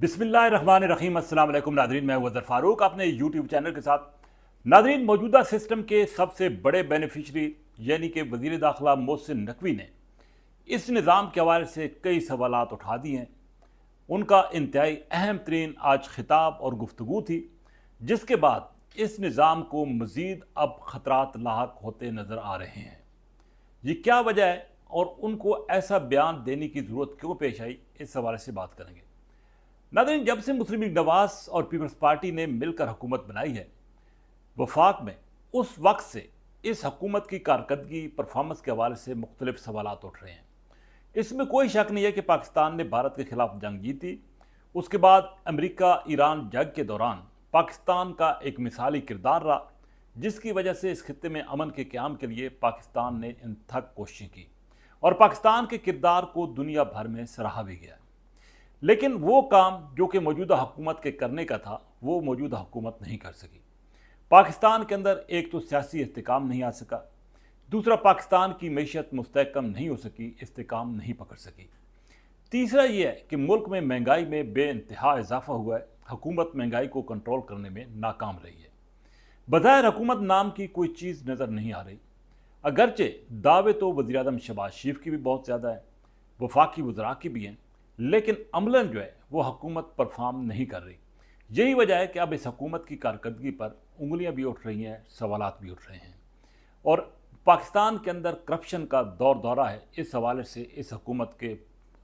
बिस्मिल्लाहिर्रहमानिर्रहीम। अस्सलाम वालेकुम नादरीन, मैं वज़र फ़ारूक अपने यूट्यूब चैनल के साथ। नादरीन, मौजूदा सिस्टम के सबसे बड़े बेनिफिशरी यानी कि वज़ीर दाखिला मोहसिन नकवी ने इस निज़ाम के हवाले से कई सवालात उठा दिए हैं। उनका इंतहाई अहम तरीन आज खिताब और गुफ्तगू थी, जिसके बाद इस निज़ाम को मज़ीद अब ख़तरात लाहक होते नज़र आ रहे हैं। ये क्या वजह है और उनको ऐसा बयान देने की ज़रूरत क्यों पेश आई, इस हवाले से बात करेंगे। नाज़रीन, जब से मुस्लिम लीग नवाज और पीपल्स पार्टी ने मिलकर हुकूमत बनाई है वफाक में, उस वक्त से इस हुकूमत की कारकर्दगी परफॉर्मेंस के हवाले से मुख्तलिफ सवालात उठ रहे हैं। इसमें कोई शक नहीं है कि पाकिस्तान ने भारत के खिलाफ जंग जीती। उसके बाद अमेरिका ईरान जंग के दौरान पाकिस्तान का एक मिसाली किरदार रहा, जिसकी वजह से इस खित्ते में अमन के क़याम के लिए पाकिस्तान ने इंतहाई कोशिशें की और पाकिस्तान के किरदार को दुनिया भर में सराहा भी गया। लेकिन वो काम जो कि मौजूदा हुकूमत के करने का था, वो मौजूदा हुकूमत नहीं कर सकी। पाकिस्तान के अंदर एक तो सियासी इस्तेकाम नहीं आ सका, दूसरा पाकिस्तान की मैशत मुस्तहकम नहीं हो सकी, इस्तेकाम नहीं पकड़ सकी। तीसरा ये है कि मुल्क में महंगाई में बेइंतहा इजाफा हुआ है। हुकूमत महंगाई को कंट्रोल करने में नाकाम रही है। बज़ाहिर हुकूमत नाम की कोई चीज़ नज़र नहीं आ रही, अगरचे दावे तो वज़ीर-ए-आज़म शहबाज शरीफ की भी बहुत ज़्यादा है, वफाकी वज़रा की भी हैं, लेकिन अमलन जो है वो हुकूमत परफॉर्म नहीं कर रही। यही वजह है कि अब इस हुकूमत की कारकर्दगी पर उंगलियां भी उठ रही हैं, सवालात भी उठ रहे हैं और पाकिस्तान के अंदर करप्शन का दौर दौरा है। इस हवाले से इस हुकूमत के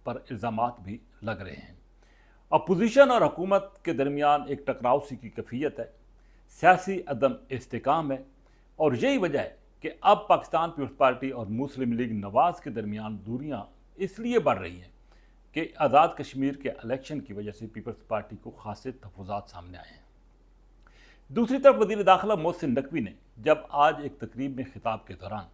पर इल्ज़ामात भी लग रहे हैं। अपोजिशन और हुकूमत के दरमियान एक टकराव सी की कैफियत है, सियासी अदम इस्तेकाम है और यही वजह है कि अब पाकिस्तान पीपल्स पार्टी और मुस्लिम लीग नवाज के दरमियान दूरियां इसलिए बढ़ रही हैं कि आज़ाद कश्मीर के इलेक्शन की वजह से पीपल्स पार्टी को खासे तहफ़्फ़ुज़ात सामने आए हैं। दूसरी तरफ वज़ीर दाखिला मोहसिन नकवी ने जब आज एक तकरीब में खिताब के दौरान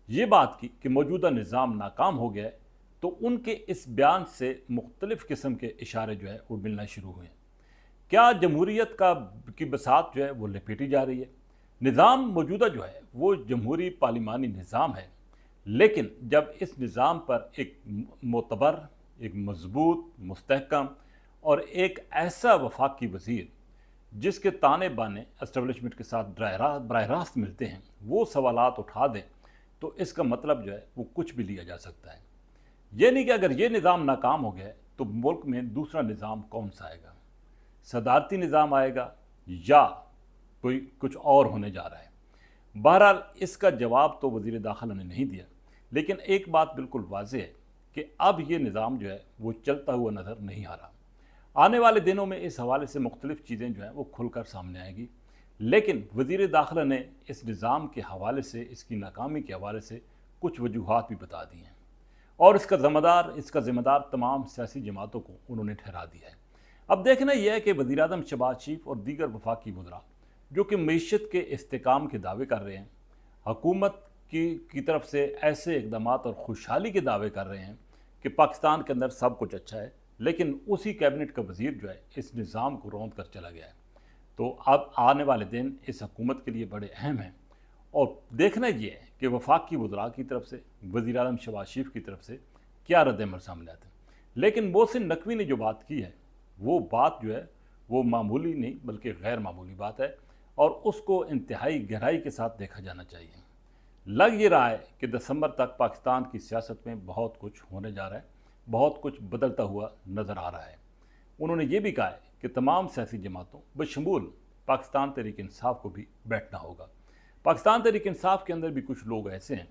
ये बात की कि मौजूदा निज़ाम नाकाम हो गया है, तो उनके इस बयान से मुख्तलिफ़ किस्म के इशारे जो है वो मिलना शुरू हुए हैं। क्या जमहूरियत की बसात जो है वो लपेटी जा रही है? निज़ाम मौजूदा जो है वो जमहूरी पार्लिमानी निज़ाम है, लेकिन जब इस निज़ाम पर एक मोतबर, एक मजबूत, मुस्तहकम और एक ऐसा वफाकी वज़ीर जिसके ताने बाने एस्टेब्लिशमेंट के साथ बराह रास्त मिलते हैं, वो सवालात उठा दें, तो इसका मतलब जो है वो कुछ भी लिया जा सकता है। ये नहीं कि अगर ये निज़ाम नाकाम हो गया तो मुल्क में दूसरा निज़ाम कौन सा आएगा, सदारती निज़ाम आएगा या कोई कुछ और होने जा रहा है। बहरहाल इसका जवाब तो वज़ीर दाखिला ने नहीं दिया, लेकिन एक बात बिल्कुल वाज़ेह है कि अब ये निज़ाम जो है वो चलता हुआ नज़र नहीं आ रहा। आने वाले दिनों में इस हवाले से मुख्तलिफ़ चीज़ें जो हैं वो खुलकर सामने आएंगी, लेकिन वज़ीर दाखिला ने इस निज़ाम के हवाले से, इसकी नाकामी के हवाले से कुछ वजूहात भी बता दी हैं और इसका ज़िम्मेदार तमाम सियासी जमातों को उन्होंने ठहरा दिया है। अब देखना यह है कि वज़ीर-ए-आज़म शहबाज शरीफ और दीगर वफाकी वज़रा जो कि मईशत के इस्तेकाम के दावे कर रहे हैं, हुकूमत की तरफ से ऐसे इक़दाम और खुशहाली के दावे कर रहे हैं कि पाकिस्तान के अंदर सब कुछ अच्छा है, लेकिन उसी कैबिनेट का वज़ीर जो है इस निज़ाम को रौंद कर चला गया है। तो अब आने वाले दिन इस हुकूमत के लिए बड़े अहम हैं और देखना ये है कि वफाकी वज़रा की तरफ से, वज़ीर-ए-आज़म शहबाज शरीफ की तरफ से क्या रद्द-ए-अमल सामने आते हैं। लेकिन मोहसिन नकवी ने जो बात की है, वो बात जो है वो मामूली नहीं बल्कि गैर मामूली बात है और उसको इंतहाई गहराई के साथ देखा जाना चाहिए। लग ये रहा है कि दिसंबर तक पाकिस्तान की सियासत में बहुत कुछ होने जा रहा है, बहुत कुछ बदलता हुआ नज़र आ रहा है। उन्होंने ये भी कहा है कि तमाम सियासी जमातों बशमूल पाकिस्तान तहरीक इंसाफ को भी बैठना होगा। पाकिस्तान तहरीक इंसाफ के अंदर भी कुछ लोग ऐसे हैं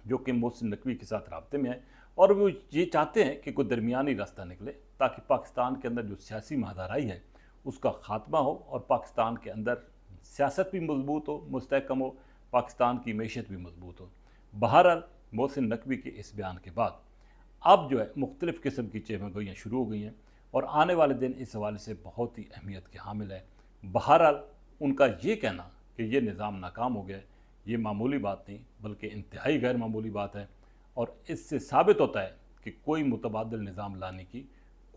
जो कि मोहसिन नकवी के साथ राब्ते में हैं और वो ये चाहते हैं कि कोई दरमियानी रास्ता निकले ताकि पाकिस्तान के अंदर जो सियासी महादाराई है उसका ख़ात्मा हो और पाकिस्तान के अंदर सियासत भी मजबूत हो, मुस्तहकम हो, पाकिस्तान की मैशत भी मजबूत हो। बहरहाल मोहसिन नकवी के इस बयान के बाद अब जो है मुख्तलिफ़ किस्म की चेहमगोइयाँ शुरू हो गई हैं और आने वाले दिन इस हवाले से बहुत ही अहमियत के हामिल है। बहरहाल उनका ये कहना कि ये निज़ाम नाकाम हो गया, ये मामूली बात नहीं बल्कि इंतहाई गैर मामूली बात है और इससे साबित होता है कि कोई मुतबादिल निज़ाम लाने की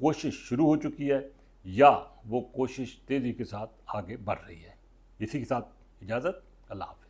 कोशिश शुरू हो चुकी है या वो कोशिश तेज़ी के साथ आगे बढ़ रही है। इसी के साथ इजाज़त, अल्लाह हाफ़िज़।